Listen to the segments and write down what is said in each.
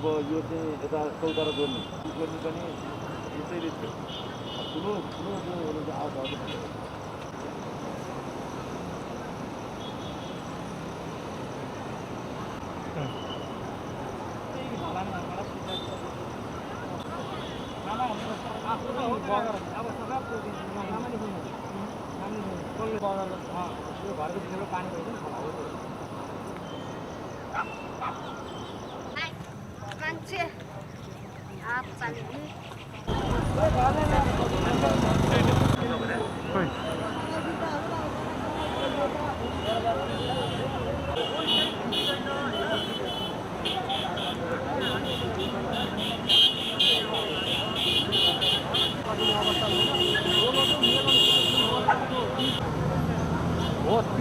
अब यो चाहिँ यता चौतारा जोड्ने पनि यसैले थियो ठुलो ठुलो जो आउँछ मान्छे आप पानी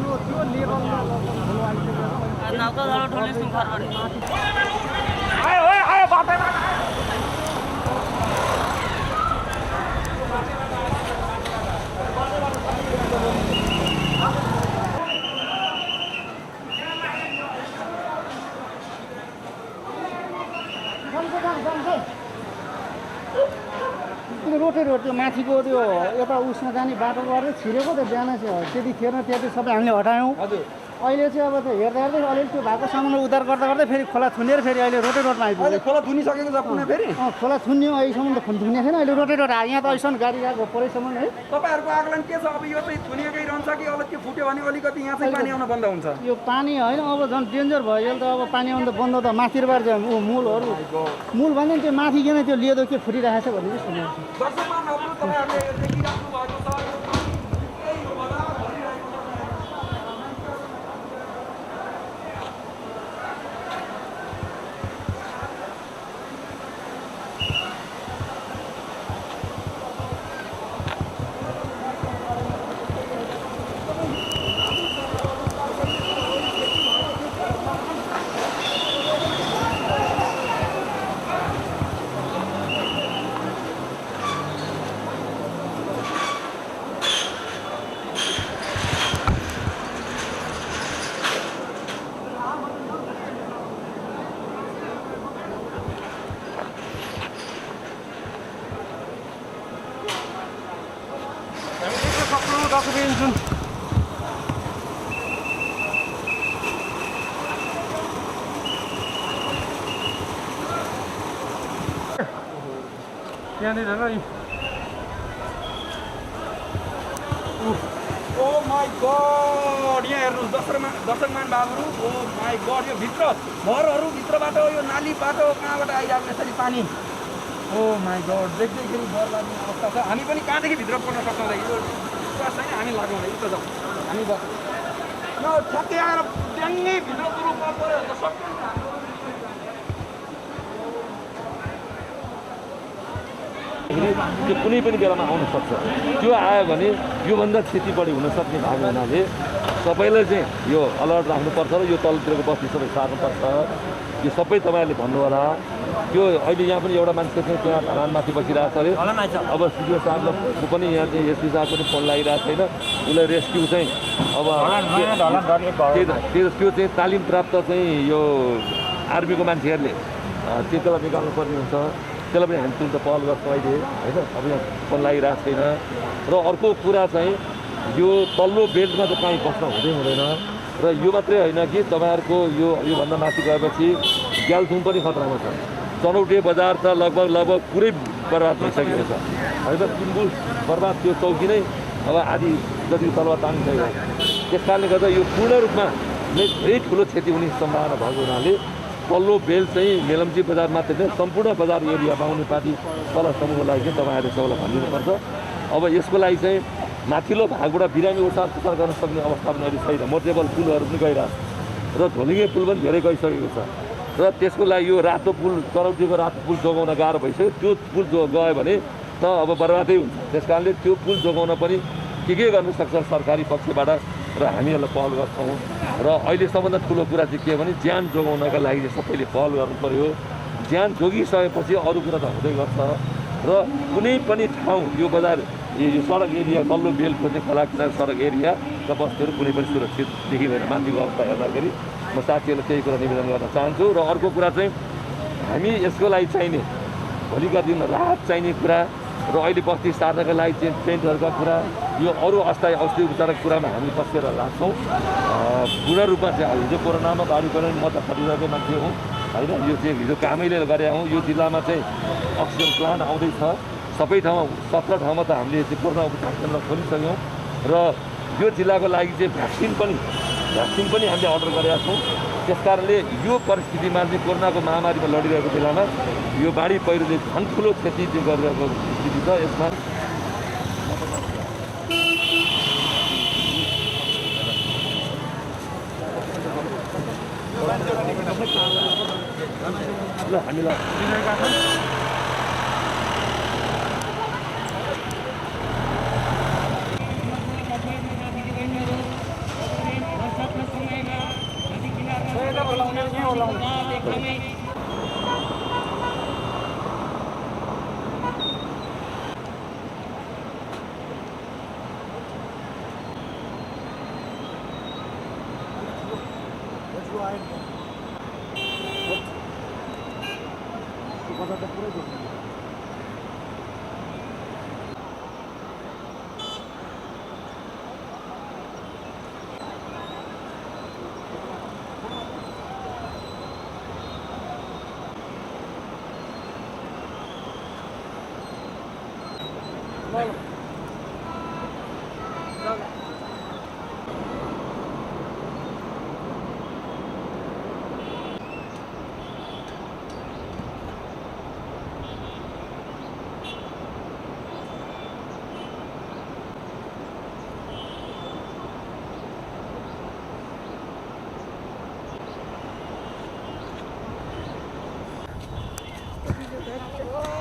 हो त्यो लेभलमा नाउका गाडो ठोल्ने सुंखार गरे आयो आयो बाटोमा रोटे त्यो माथिको त्यो यता उसमा जाने बाटो गरेर छिरेको त बिहान चाहिँ त्यतिखेर त्यति सबै हामीले हटायौँ अहिले चाहिँ अब त्यो हेर्दा हेर्दै अलिअलि त्यो भएको सामान उद्धार गर्दा गर्दै फेरि खोला थुनेर फेरि अहिले रोटे रोडमा आइपुग्यो खोला थुनिसकेको छ पुनः फेरि खोला थुन्यो अहिलेसम्म त थुन्ने छैन अहिले रोटे रोड आयो यहाँ त अहिलेसम्म गाडी गएको परैसम्म है तपाईँहरूको आकलन के छ अब यो चाहिँ थुनिएकै रहन्छ कि अब त्यो फुट्यो भने अलिकति यहाँ चाहिँ पानी आउन बन्द हुन्छ यो पानी होइन अब झन् डेन्जर भयो अहिले त अब पानी आउनु त बन्द त माथिबाट चाहिँ मूलहरू मूल भन्दा त्यो माथि किन त्यो लिएको के फुटिरहेको छ भन्ने चाहिँ सुनेको दर्शकमानहरू तपाईँहरूले देखिराख्नु भएको छ त्यहाँनिर ओ माई गड यहाँ हेर्नुहोस् दर्शकमान बाबुहरू ओ माई गड यो भित्र घरहरू भित्रबाट यो नाली बाटो कहाँबाट आइरहेको यसरी पानी ओ माई गड देख्दैखेरि डर लाग्ने अवस्था छ हामी पनि कहाँदेखि भित्र पर्न सक्छौँ यो विश्वास छैन हामी लागौँ उता जाउँ हामी न ठ्याक्कै आएर ट्याङ्गै भित्र कुरो पऱ्यो त सक्छ त्यो कुनै पनि बेलामा आउन सक्छ त्यो आयो भने योभन्दा क्षति बढी हुनसक्ने भएको हुनाले सबैलाई चाहिँ यो अलर्ट राख्नुपर्छ र यो तलतिरको बस्ती सबै सार्नुपर्छ यो सबै तपाईँहरूले भन्नु होला त्यो अहिले यहाँ पनि एउटा मान्छे चाहिँ त्यहाँ ढलानमाथि बसिरहेको छ अरे अब सिडिओ साहबको पनि यहाँ चाहिँ एसपी साहबको पनि फोन लागिरहेको छैन उसलाई रेस्क्यु चाहिँ अब त्यो चाहिँ तालिम प्राप्त चाहिँ यो आर्मीको मान्छेहरूले त्यसलाई निकाल्नुपर्ने हुन्छ त्यसलाई पनि हामी तुरन्त पहल गर्छौँ अहिले होइन अब यहाँ फोन लागिरहेको छैन र अर्को कुरा चाहिँ यो तल्लो बेल्टमा त काहीँ बस्न हुँदैन र यो मात्रै होइन कि तपाईँहरूको योभन्दा माथि गएपछि ग्यालथुङ पनि खतरामा छ चनौटे बजार त लगभग पुरै बर्बाद भइसकेको छ होइन किम्बुल बर्बाद त्यो चौकी नै अब आदि जति तलवा तानिसकेको त्यस कारणले गर्दा यो पूर्ण रूपमा धेरै ठुलो क्षति हुने सम्भावना भएको हुनाले पल्लो बेल्ट चाहिँ मेलम्ची बजार मात्रै चाहिँ सम्पूर्ण बजार एरियामा आउने पार्टी तल समूहको लागि चाहिँ तपाईँहरूले सबैलाई भनिदिनुपर्छ अब यसको लागि चाहिँ माथिल्लो भागबाट बिरामी ओसार पुसार गर्न सक्ने अवस्था पनि अहिले छैन मोटेबल पुलहरू पनि गइरहेको छ र झोलिङ्गे पुल पनि धेरै गइसकेको छ र त्यसको लागि यो रातो पुल चरौटीको रातो पुल जोगाउन गाह्रो भइसक्यो त्यो पुल गयो भने त अब बर्बादै हुन्छ त्यस कारणले त्यो पुल जोगाउन पनि के गर्नु सक्छ सरकारी पक्षबाट र हामीहरूलाई पहल गर्छौँ र अहिले सबभन्दा ठुलो कुरा चाहिँ के भने ज्यान जोगाउनका लागि चाहिँ सबैले पहल गर्नु पऱ्यो ज्यान जोगिसकेपछि अरू कुरा त हुँदै गर्छ र कुनै पनि ठाउँ यो बजार यो सडक एरिया तल्लो बेलको चाहिँ खोला किनार सडक एरिया र बस्तीहरू कुनै पनि सुरक्षित देखिँदैन माथिको अवस्था हेर्दाखेरि म साथीहरूलाई त्यही कुरा निवेदन गर्न चाहन्छु र अर्को कुरा चाहिँ हामी यसको लागि चाहिने भोलिका दिन राहत चाहिने कुरा र अहिले बस्ती सार्नका लागि टेन्टहरूका कुरा यो अरू अस्थायी औषधि उपचारको कुरामा हामी बसेर लाग्छौँ। पूर्ण रूपमा चाहिँ हिजो कोरोनामा बाढी परेर म त खटिरहेको मान्छे हुँ होइन, यो चाहिँ हिजो कामैले गरे हौँ। यो जिल्लामा चाहिँ अक्सिजन प्लान्ट आउँदैछ, सबै ठाउँमा 17 ठाउँमा त हामीले चाहिँ कोरोना उपचार केन्द्र खोलिसक्यौँ र यो जिल्लाको लागि चाहिँ भ्याक्सिन पनि हामीले अर्डर गरेका छौँ। त्यस कारणले यो परिस्थितिमा चाहिँ कोरोनाको महामारीमा लडिरहेको बेलामा यो बाढी पहिरोले झन् ठुलो क्षति चाहिँ गरिरहेको स्थिति छ। यसमा ल हामीलाई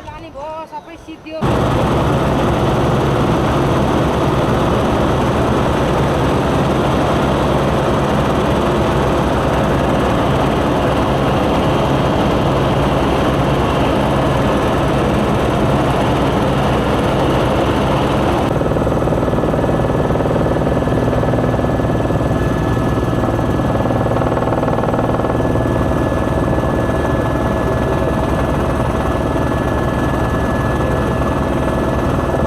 लाने भयो सबै सिद्धियो।